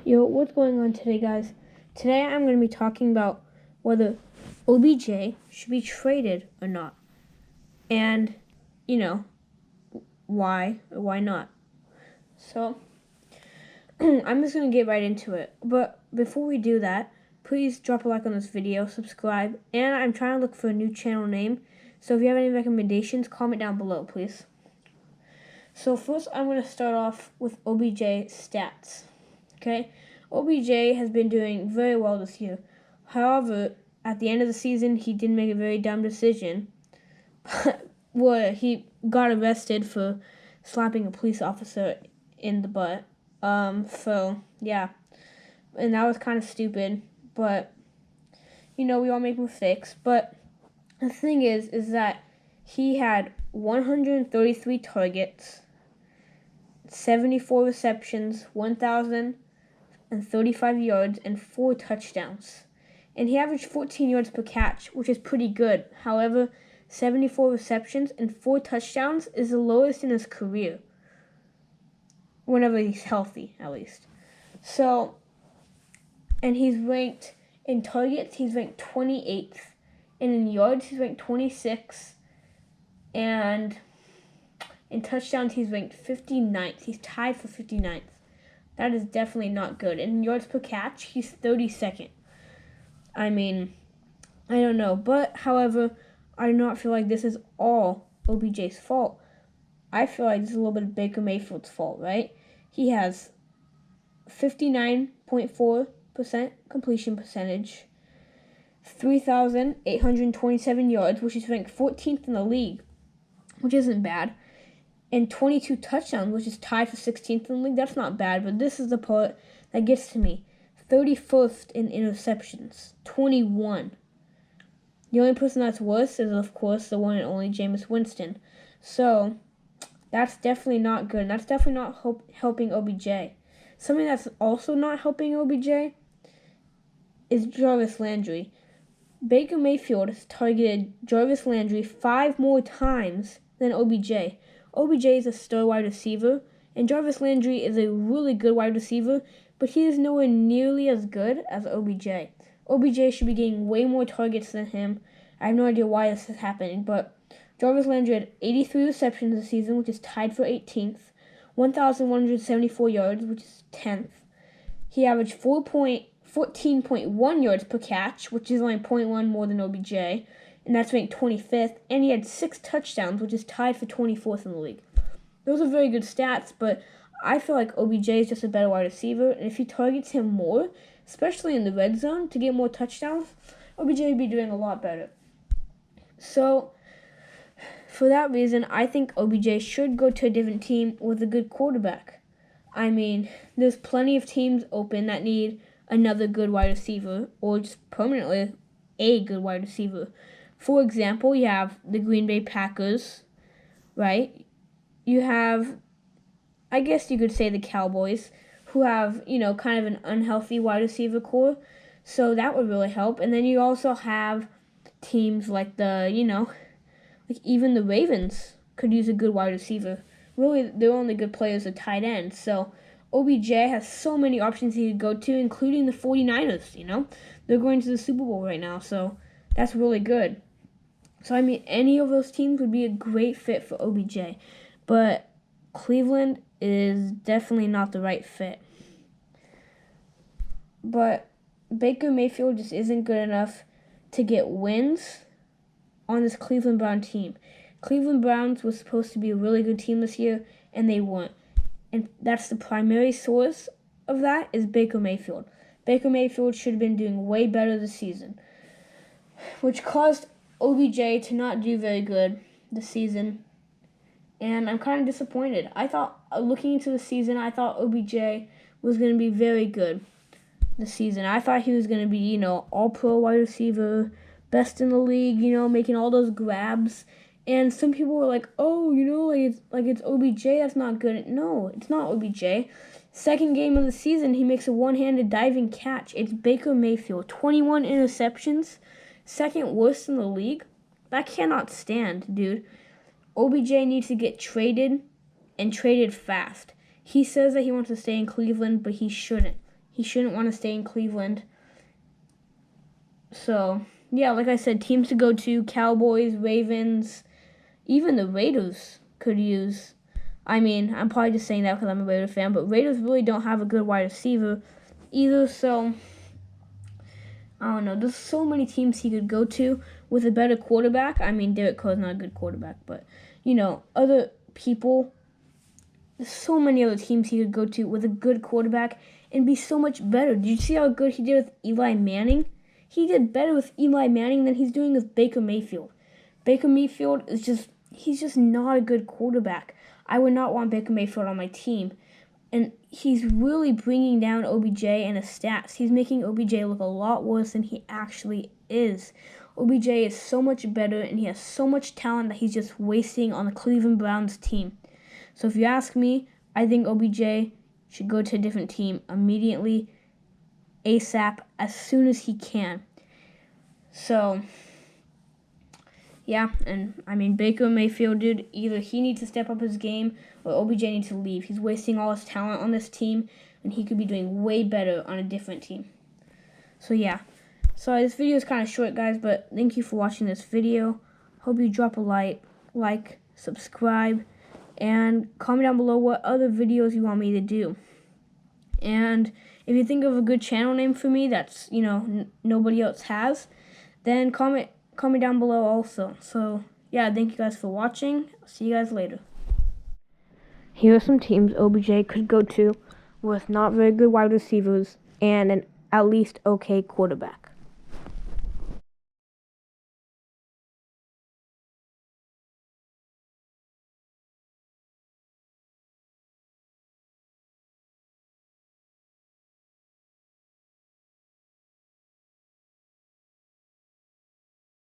Yo, what's going on today, guys? Today I'm going to be talking about whether OBJ should be traded or not. And, why or why not. So, I'm just going to get right into it. But before we do that, please drop a like on this video, subscribe, and I'm trying to look for a new channel name. So if you have any recommendations, comment down below, please. So first, I'm going to start off with OBJ stats. Okay, OBJ has been doing very well this year. However, at the end of the season, he did make a very dumb decision where he got arrested for slapping a police officer in the butt. Yeah, and that was kind of stupid. But we all make mistakes. But the thing is that he had 133 targets, 74 receptions, 1,035 yards, and 4 touchdowns. And he averaged 14 yards per catch, which is pretty good. However, 74 receptions and 4 touchdowns is the lowest in his career. Whenever he's healthy, at least. So, and he's ranked in targets, he's ranked 28th. And in yards, he's ranked 26th. And in touchdowns, he's ranked 59th. He's tied for 59th. That is definitely not good. And in yards per catch, he's 32nd. I mean, I don't know. But, however, I do not feel like this is all OBJ's fault. I feel like this is a little bit of Baker Mayfield's fault, right? He has 59.4% completion percentage, 3,827 yards, which is ranked 14th in the league, which isn't bad, and 22 touchdowns, which is tied for 16th in the league. That's not bad, but this is the part that gets to me. 31st in interceptions, 21. The only person that's worse is, of course, the one and only Jameis Winston. So, that's definitely not good. That's definitely not helping OBJ. Something that's also not helping OBJ is Jarvis Landry. Baker Mayfield has targeted Jarvis Landry 5 more times than OBJ. OBJ is a star wide receiver, and Jarvis Landry is a really good wide receiver, but he is nowhere nearly as good as OBJ. OBJ should be getting way more targets than him. I have no idea why this is happening, but Jarvis Landry had 83 receptions this season, which is tied for 18th, 1,174 yards, which is 10th. He averaged 14.1 yards per catch, which is only 0.1 more than OBJ, and that's ranked 25th, and he had 6 touchdowns, which is tied for 24th in the league. Those are very good stats, but I feel like OBJ is just a better wide receiver, and if he targets him more, especially in the red zone, to get more touchdowns, OBJ would be doing a lot better. So, for that reason, I think OBJ should go to a different team with a good quarterback. I mean, there's plenty of teams open that need another good wide receiver, or just permanently a good wide receiver. For example, you have the Green Bay Packers, right? You have, I guess you could say, the Cowboys, who have, kind of an unhealthy wide receiver core. So that would really help. And then you also have teams like even the Ravens could use a good wide receiver. Really, their only good players are tight ends. So OBJ has so many options he could go to, including the 49ers, They're going to the Super Bowl right now, so that's really good. So, I mean, any of those teams would be a great fit for OBJ. But Cleveland is definitely not the right fit. But Baker Mayfield just isn't good enough to get wins on this Cleveland Brown team. Cleveland Browns was supposed to be a really good team this year, and they weren't. And that's the primary source of that is Baker Mayfield. Baker Mayfield should have been doing way better this season, which caused OBJ to not do very good this season. And I'm kind of disappointed. I thought, looking into the season, I thought OBJ was going to be very good this season. I thought he was going to be, all-pro wide receiver, best in the league, making all those grabs. And some people were like, oh, it's OBJ, that's not good. No, it's not OBJ. Second game of the season, he makes a one-handed diving catch. It's Baker Mayfield. 21 interceptions, second worst in the league. That cannot stand, dude. OBJ needs to get traded, and traded fast. He says that he wants to stay in Cleveland, but he shouldn't. he shouldn't want to stay in Cleveland. So, yeah, like I said, teams to go to, Cowboys, Ravens, even the Raiders could use. I mean, I'm probably just saying that because I'm a Raiders fan, but Raiders really don't have a good wide receiver either, so I don't know. There's so many teams he could go to with a better quarterback. I mean, Derek Carr's not a good quarterback, but, other people, there's so many other teams he could go to with a good quarterback and be so much better. Did you see how good he did with Eli Manning? He did better with Eli Manning than he's doing with Baker Mayfield. Baker Mayfield he's just not a good quarterback. I would not want Baker Mayfield on my team. And he's really bringing down OBJ and his stats. He's making OBJ look a lot worse than he actually is. OBJ is so much better, and he has so much talent that he's just wasting on the Cleveland Browns team. So if you ask me, I think OBJ should go to a different team immediately, ASAP, as soon as he can. So, yeah, and I mean, Baker Mayfield, dude, either he needs to step up his game or OBJ needs to leave. He's wasting all his talent on this team, and he could be doing way better on a different team. So, yeah. Sorry, this video is kind of short, guys, but thank you for watching this video. Hope you drop a like, subscribe, and comment down below what other videos you want me to do. And if you think of a good channel name for me that's, nobody else has, then comment down below also. So, yeah, thank you guys for watching. I'll see you guys later. Here are some teams OBJ could go to with not very good wide receivers and an at least okay quarterback.